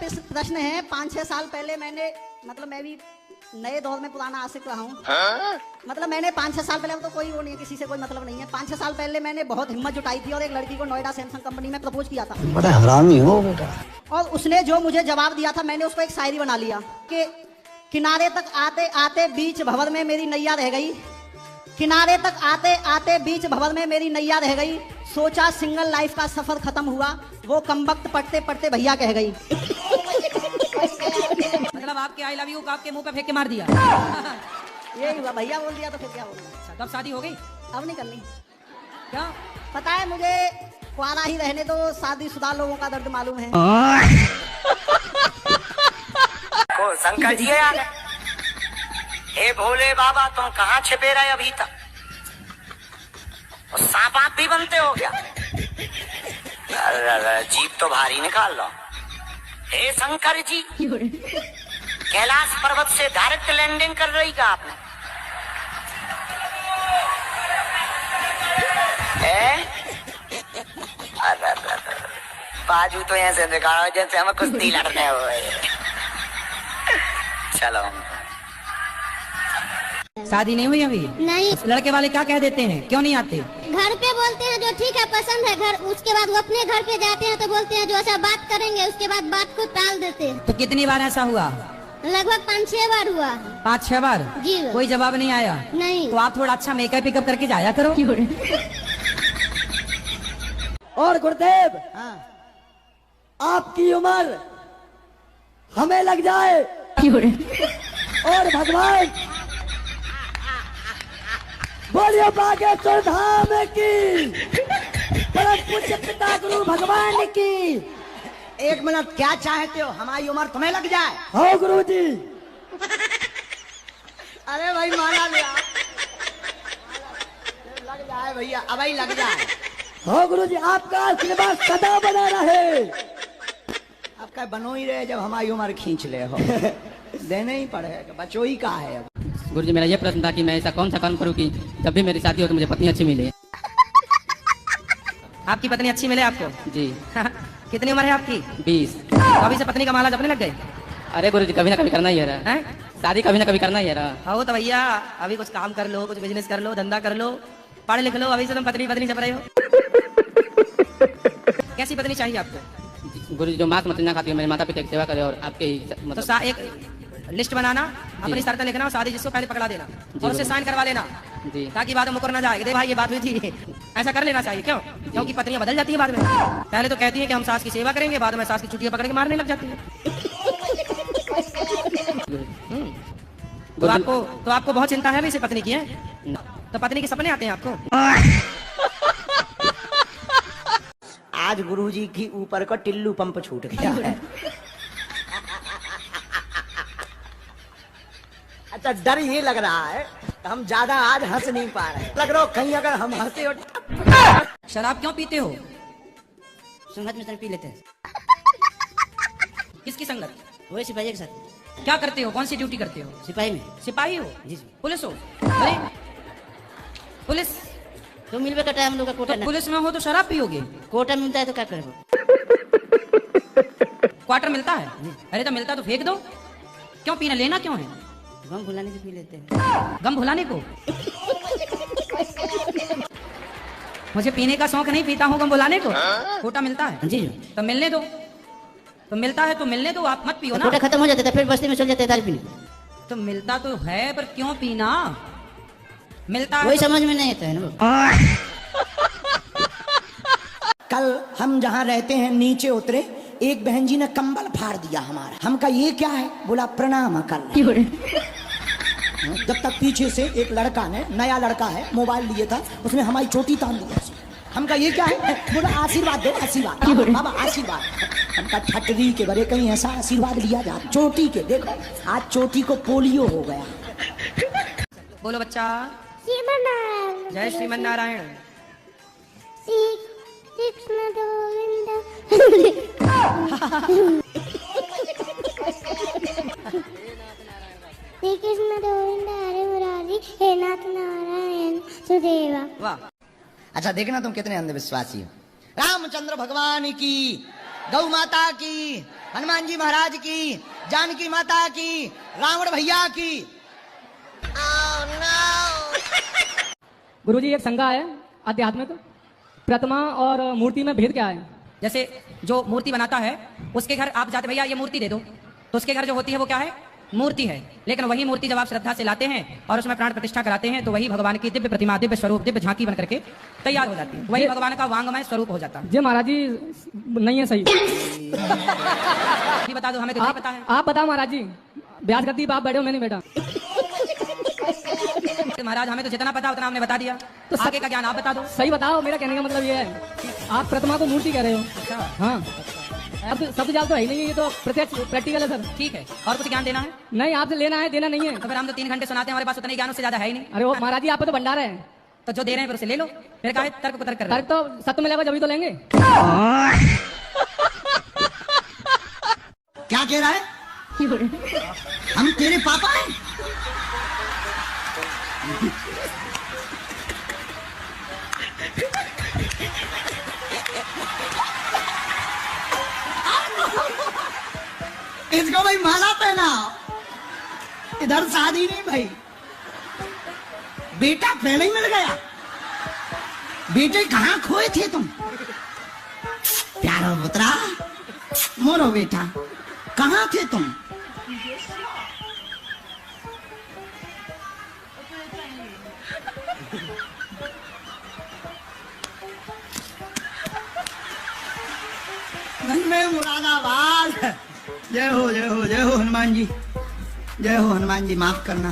प्रश्न है। 5-6 साल पहले मैंने, मतलब मैं भी नए दौर में पुराना आशिक रहा हूँ। मतलब मैंने 5-6 साल पहले, तो कोई वो नहीं है, किसी से कोई मतलब नहीं है। 5-6 साल पहले मैंने बहुत हिम्मत जुटाई थी और एक लड़की को नोएडा सैमसंग कंपनी में प्रपोज किया था। बड़ा हरामी हो बेटा। और उसने जो मुझे जवाब दिया था, मैंने उसको एक शायरी बना लिया कि किनारे तक आते आते बीच भंवर में मेरी नैया रह गई। किनारे तक आते आते बीच भंवर में मेरी नैया रह गई। सोचा सिंगल लाइफ का सफर खत्म हुआ, वो कमबख्त पढ़ते पढ़ते भैया कह गई। मतलब आपके आई लव यू को आपके मुंह पे फेंक के मार दिया। यही हुआ, भैया बोल दिया तो फिर क्या बोलना। कब शादी हो गई? अब नहीं करनी। क्या पता है मुझे, कुआरा ही रहने दो, शादीशुदा लोगों का दर्द मालूम है। को शंकर जी यार, हे भोले बाबा तुम कहाँ छिपे रहे अभी तक? और सांप आप भी बनते हो क्या? जीप तो भारी निकाल लो। हे शंकर जी, कैलाश पर्वत से डायरेक्ट लैंडिंग कर रही का आपने? बाजू तो ऐसे दिखाओ जैसे हमें कुश्ती लड़ने हुए। चलो। शादी नहीं हुई अभी? नहीं। लड़के वाले क्या कह देते हैं, क्यों नहीं आते? घर पे बोलते हैं जो ठीक है पसंद है, घर उसके बाद वो अपने घर पे जाते हैं तो बोलते हैं जो ऐसा बात करेंगे, उसके बाद बात को टाल देते हैं। तो कितनी बार ऐसा हुआ? लगभग 5-6 बार हुआ। 5-6 बार? जी। कोई जवाब नहीं आया? नहीं। तो आप थोड़ा अच्छा मेकअप पिकअप करके जाया करो। और गुरुदेव, आपकी उम्र हमें लग जाए और भगवान बोलिए बागेश्वर धाम की, परम पूज्य पिता गुरु भगवान की। 1 मिनट, क्या चाहते हो? हमारी उम्र तुम्हें लग जाए? हो गुरु जी। अरे भाई माला ले आओ। लग जाए भैया, अब ही लग जाए। हो गुरु जी, आपका आशीर्वाद सदा बना रहे। आपका बनो ही रहे, जब हमारी उम्र खींच ले हो। देने ही पड़ेगा, बचो ही का है। अब गुरुजी, मेरा ये प्रश्न था कि मैं ऐसा कौन सा काम करूं कि जब भी मेरी शादी हो तो मुझे पत्नी अच्छी मिले। आपकी पत्नी अच्छी मिले आपको? जी। कितनी उम्र है आपकी? 20। तो अभी से पत्नी का माला जपने लग गए? अरे गुरुजी, कभी ना कभी करना ही है, शादी कभी ना कभी करना ही है। हो तो भैया अभी कुछ काम कर लो, कुछ बिजनेस कर लो, धंधा कर लो, पढ़ लिख लो, अभी से तुम पत्नी जप रहे हो। कैसी पत्नी चाहिए आपको? गुरुजी, जो मांस मछली ना खाती हो, मेरे माता पिता की सेवा करे और आपके मतलब तो एक लिस्ट बनाना, अपनी शर्तें लिखना और शादी जिसको पहले पकड़ा देना और उससे साइन करवा लेना जी, ताकि बाद में मुकर ना जाए। दे भाई ये बात हुई थी। ऐसा कर लेना चाहिए। क्यों? क्योंकि पत्नियां बदल जाती है बाद में। पहले तो कहती है कि हम सास की सेवा करेंगे, बाद में सास की चुटियां पकड़ के मारने लग जाती है। तो आपको बहुत चिंता है वैसे पत्नी की है? तो पत्नी के सपने आते हैं आपको? आज गुरुजी की ऊपर का टिल्लू पंप छूट गया है। अच्छा, डर ये लग रहा है हम ज्यादा आज हंस नहीं पा रहे। लग रहा हो कहीं अगर हम हंसे और... शराब क्यों पीते हो? संगत में पी लेते हैं। किसकी संगत? वही सिपाही के साथ। क्या करते हो? कौन सी ड्यूटी करते हो? सिपाही में। सिपाही हो? जी। पुलिस हो? अरे पुलिस तो मिलवे का टाइम लोग का कोटा तो पुलिस में हो तो शराब पियोगे? कोटा मिलता है तो क्या करें? क्वार्टर मिलता है? अरे तो मिलता तो फेंक दो, क्यों पीना? लेना क्यों है? गम भुलाने से पी लेते हैं। गम भुलाने को? मुझे पीने का शौक नहीं, पीता हूँ गम भुलाने को। कोटा मिलता है? जी। तो मिलने दो, तो मिलता है तो मिलने दो, आप मत पियो ना। कोटा खत्म हो जाता है फिर बस्ती में चल जाते हैं दारू पीने। तो मिलता तो है पर क्यों पीना? मिलता है वही तो... समझ में नहीं आता है ना। कल हम जहाँ रहते हैं नीचे उतरे, एक बहन जी ने कंबल फाड़ दिया हमारा। हम कहा ये क्या है? बोला प्रणाम कर। जब तक पीछे से एक लड़का ने, नया लड़का है, मोबाइल लिए था, उसने हमारी चोटी तान दी। हम कहा ये क्या है? बोला आशीर्वाद दो, आशीर्वाद बाबा आशीर्वाद। हम कहा ठटरी के बड़े कहीं ऐसा आशीर्वाद लिया जा चोटी के। देखो आज चोटी को पोलियो हो गया। बोलो बच्चा। जय श्रीमन नारायण। कृष्ण गोविंद श्री कृष्ण गोविंद हरे मुरारी हे नाथ नारायण सुदेवा। वाह। अच्छा देखना तुम कितने अंधविश्वासी हो। रामचंद्र भगवान की गौ माता की, हनुमान जी महाराज की, जानकी माता की, रावण भैया की। गुरुजी एक शंका है आध्यात्मिक, प्रतिमा और मूर्ति में भेद क्या है? जैसे जो मूर्ति बनाता है उसके घर आप जाते भैया ये मूर्ति दे दो, तो उसके घर जो होती है वो क्या है? मूर्ति है। लेकिन वही मूर्ति जब आप श्रद्धा से लाते हैं और उसमें प्राण प्रतिष्ठा कराते हैं तो वही भगवान की दिव्य प्रतिमा, दिव्य स्वरूप, दिव्य झांकी बन करके तैयार हो जाती है। वही भगवान का वांगमय स्वरूप हो जाता है। जी महाराज जी नहीं है सही। भी बता दो, हमें तो नहीं पता है। आप बताओ महाराज जी, ब्याज गद्दी आप बैठे हो, मैं नहीं बैठा। महाराज हमें तो जितना पता उतना हमने बता दिया, तो आगे का ज्ञान आप बता दो। सही बताओ, मेरा कहने का मतलब ये है आप प्रतिमा को मूर्ति कह रहे हो। हाँ, अब शब्द जाल तो है ही नहीं, ये तो प्रत्यक्ष प्रैक्टिकल है सर। ठीक है, और कुछ ज्ञान देना है? नहीं, आपसे लेना है, देना नहीं है। तो फिर हम तो 3 घंटे सुनाते हैं, हमारे पास उतना ज्ञान उससे ज्यादा है ही नहीं। अरे वो महाराज जी आप तो भंडार है, तो जो दे रहे हैं फिर उसे ले लो। फिर कहा तर्क को तर्क कर रहे तर्क तो सत्य मिलेगा जब ही तो लेंगे। क्या कह रहा है? हम तेरे पापा हैं? इसको भाई माला पहनाओ, इधर शादी नहीं भाई। बेटा पहले ही मिल गया। बेटे कहाँ खोए थे तुम? प्यारो पुत्रा, मोरो बेटा, कहाँ थे तुम? घर में मुरादाबाद। जय हो, जय हो, जय हो हनुमान जी, जय हो हनुमान जी, माफ करना।